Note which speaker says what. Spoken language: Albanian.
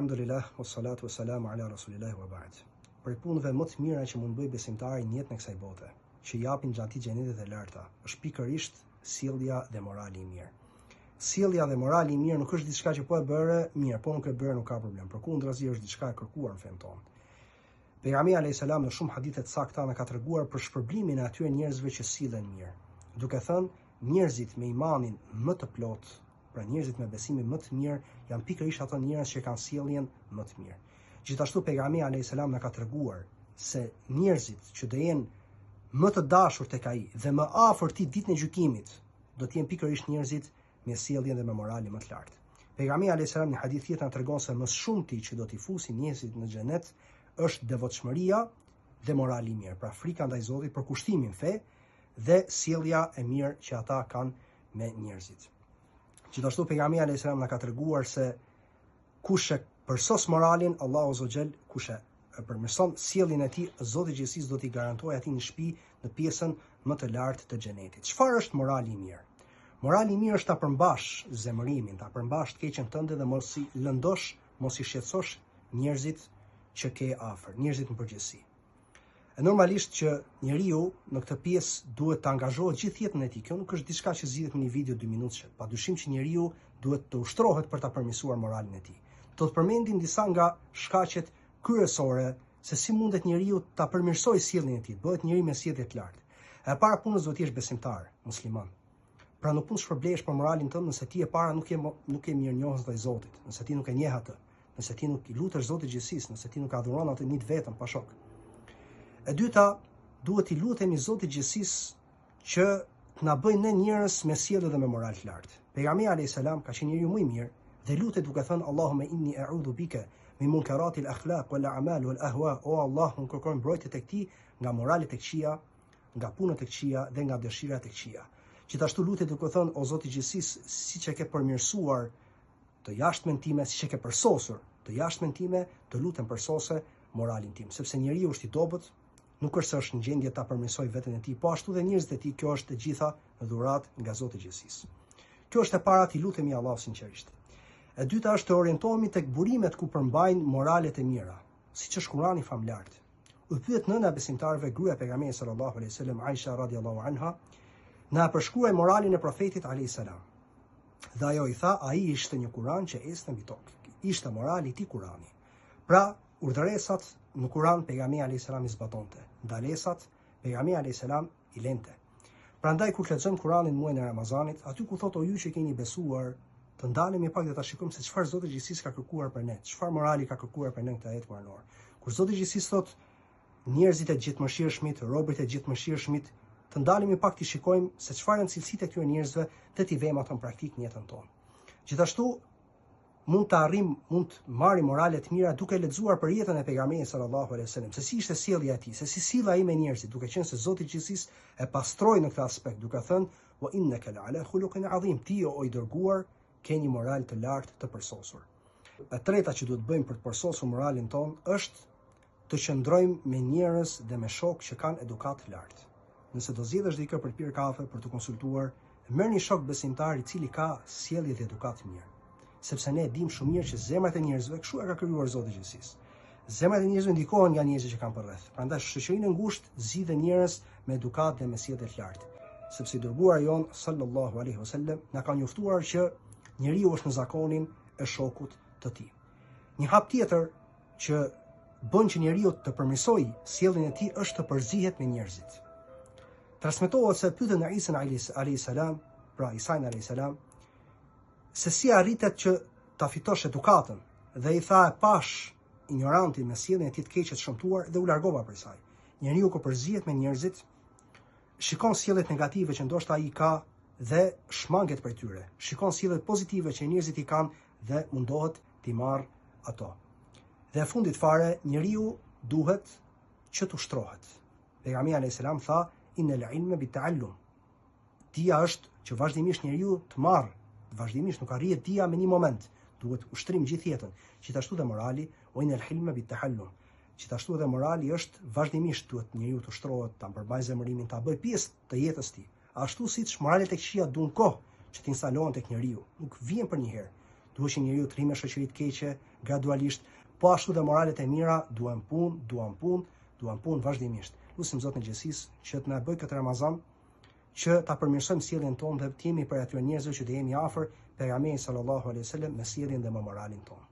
Speaker 1: Alhamdulillah, wassalatu wassalamu ala rasulillah wa ba'd. Për punëve më të mira që mund bëj besimtari në jetën e kësaj bote, që japin xhanti xhenetit e larta, është pikërisht sjellja dhe morali i mirë. Sjellja dhe morali i mirë nuk është diçka që po e bëre mirë, po nuk e bëre nuk ka problem. Përkundrazi është diçka e kërkuar në fen tonë. Pejgamberi alayhis salam në shumë hadithe të sakta na ka treguar për shpërblimin e atyre njerëzve që sillen mirë, duke thënë njerëzit me imanin më të plotë, pra njerëzit me besimin më të mirë janë pikërisht ato njerëz që kanë sjelljen më të mirë. Gjithashtu pejgamberi alayhis salam na ka treguar se njerëzit që do jenë më të dashur tek ai dhe më afër tij ditën e gjykimit, do të jenë pikërisht njerëzit me sjelljen dhe me moralin më të lartë. Pejgamberi alayhis salam në hadith tjetër na tregon se më shumti që do t'i fusin njerëzit në xhenet është devotshmëria dhe morali i mirë, pra frika ndaj Zotit për kushtimin fe dhe sjellja e mirë që ata kanë me njerëzit. Gjithashtu pejgamberi alayhis salam na ka treguar se kush e përsos moralin, Allahu Azza kush e përmirëson sjelljen e tij, Zoti i gjithësisë do t'i garantojë atij një shtëpi në pjesën më të lartë të xhenetit. Çfarë është morali i mirë? Morali i mirë është ta përmbash zemërimin, ta përmbash të keqen tënde dhe mos i lëndosh, mos i shqetësosh njerëzit që ke afër, njerëzit në përgjithësi. E normalisht që njeriu në këtë pjesë duhet të angazhohet gjithë jetën e tij. Kjo nuk është diçka që zgjidhet në një video 2 minutëshe. Padyshim që njeriu duhet të ushtrohet për ta përmirësuar moralin e tij. Do të përmendim disa nga shkaqet kryesore se si mundet njeriu ta përmirësojë sjelljen e tij, bëhet njeriu me sjellje të lartë. E para punës do të jesh besimtar, musliman. Pra nuk mund të shpërblehesh për moralin tënd nëse ti e para nuk je mirënjohës ndaj Zotit, nëse ti nuk e njeh atë, nëse ti nuk i lutesh Zotit gjithësisë, nëse ti nuk adhuron atë një vetëm pa shok. E dyta, duhet i lutemi Zotit gjithësisë që të na bëjë ne njerëz me sjellje dhe me moral të lartë. Pejgamberi alayhis salam ka qenë njeriu më i mirë dhe lutet duke thënë Allahumma inni a'udhu bika min munkaratil akhlaq wal a'mal wal ahwa. O Allah, unë kërkoj mbrojtje tek ti nga moralet e këqija, nga punët e këqija dhe nga dëshirat e këqija. Gjithashtu lutet duke thënë o Zoti i gjithësisë, siç e ke përmirësuar të jashtmen time, siç e ke përsosur të jashtmen time, të lutem përsose moralin tim, sepse njeriu është i dobët, nuk është se është në gjendje ta përmirësojë veten e tij, po ashtu dhe njerëzit e tij. Kjo është e gjitha dhuratë nga Zoti i gjithësisë. Kjo është e para, ti lutemi Allahu sinqerisht. E dyta është të orientohemi tek burimet ku përmbajnë moralet e mira, siç është Kurani famlart. U pyet nëna besimtarëve, gruaja e pejgamberit sallallahu alaihi wasallam, Aisha radhiyallahu anha, na përshkruaj moralin e profetit alayhis salam. Dhe ajo i tha, ai ishte një Kur'an që ecte mbi tokë. Ishte morali i tij Kurani. Pra, urdhëresat në Kur'an pejgamberi alayhis salam i zbatonte, ndalesat pejgamberi alayhis salam i lente. Prandaj kur lexojmë Kur'anin muajin e Ramazanit, aty ku thotë o ju që keni besuar, të ndalemi pak dhe ta shikojmë se çfarë Zoti i gjithësisë ka kërkuar për ne, çfarë morali ka kërkuar për ne këtë ajet kuranor. Kur Zoti i gjithësisë thotë njerëzit e gjithëmëshirshmit, robërit e gjithëmëshirshmit, të ndalemi pak të shikojmë se çfarë janë cilësitë e këtyre njerëzve dhe t'i vëmë ato në praktikë në jetën tonë. Gjithashtu mund të marrim morale të mira duke lexuar për jetën e pejgamberit sallallahu alaihi wasallam, se si ishte sjellja e tij, se si sillej ai me njerëzit, duke qenë se Zoti i gjithësisë e pastroi në këtë aspekt, duke thënë wa innaka la'ala khuluqin 'azim, ti o i dërguar ke një moral të lartë të përsosur. E treta që duhet bëjmë për të përsosur moralin ton është të qëndrojmë me njerëz dhe me shokë që kanë edukat të lartë. Nëse do zgjedhësh dikë për të pirë kafe, për të konsultuar, merr një shok besimtar i cili ka sjellje dhe edukat të mirë. Sepse ne dim shumë mirë që zemrat e njerëzve kështu e ka krijuar Zoti i gjithësisë. Zemrat e njerëzve ndikohen nga njerëzit që kanë përreth. Prandaj shoqërinë e ngushtë zgjidhen njerëz me edukat dhe me sjellje të lartë. Sepse i dërguari jon sallallahu alaihi wasallam na ka njoftuar që njeriu është në zakonin e shokut të tij. Një hap tjetër që bën që njeriu të përmirësojë sjelljen e tij është të përzihet me njerëzit. Transmetohet se pyetën e Isa alayhis salam, pra Isa alayhis salam, se si arritet që ta fitosh edukatën, dhe i tha e pash ignorantin me sjelljen e tij të keqe të shëmtuar dhe u largova prej saj. Njeriu kur përzihet me njerëzit, shikon sjelljet negative që ndoshta ai ka dhe shmanget prej tyre. Shikon sjelljet pozitive që njerëzit i kanë dhe mundohet t'i marrë ato. Dhe në fundit fare, njeriu duhet që të ushtrohet. Pejgamberi alayhis salam tha inel ilma bit-ta'allum. Dia është që vazhdimisht njeriu të marrë, vazhdimisht nuk arrihet dia me një moment, duhet ushtrim gjithë jetën. Gjithashtu dhe morali, o inel hilma bit-tahallum. Gjithashtu edhe morali është vazhdimisht duhet njeriu të ushtrohet, ta përbajë zemërimin, ta bëjë pjesë të jetës tij. Ashtu siç moralet e këqija duan kohë që të instalohen tek njeriu, nuk vjen për një herë. duhet që njeriu të rrimë shoqëri të keqe gradualisht, po ashtu dhe moralet e mira duan punë vazhdimisht. Lutim Zotin e gjithësisë që të na bëjë këtë Ramazan që ta përmirësojmë sjelljen tonë dhe të jemi për atyre njerëzve që të jemi afër pejgamberit sallallahu alaihi wasallam me sjelljen dhe me moralin tonë.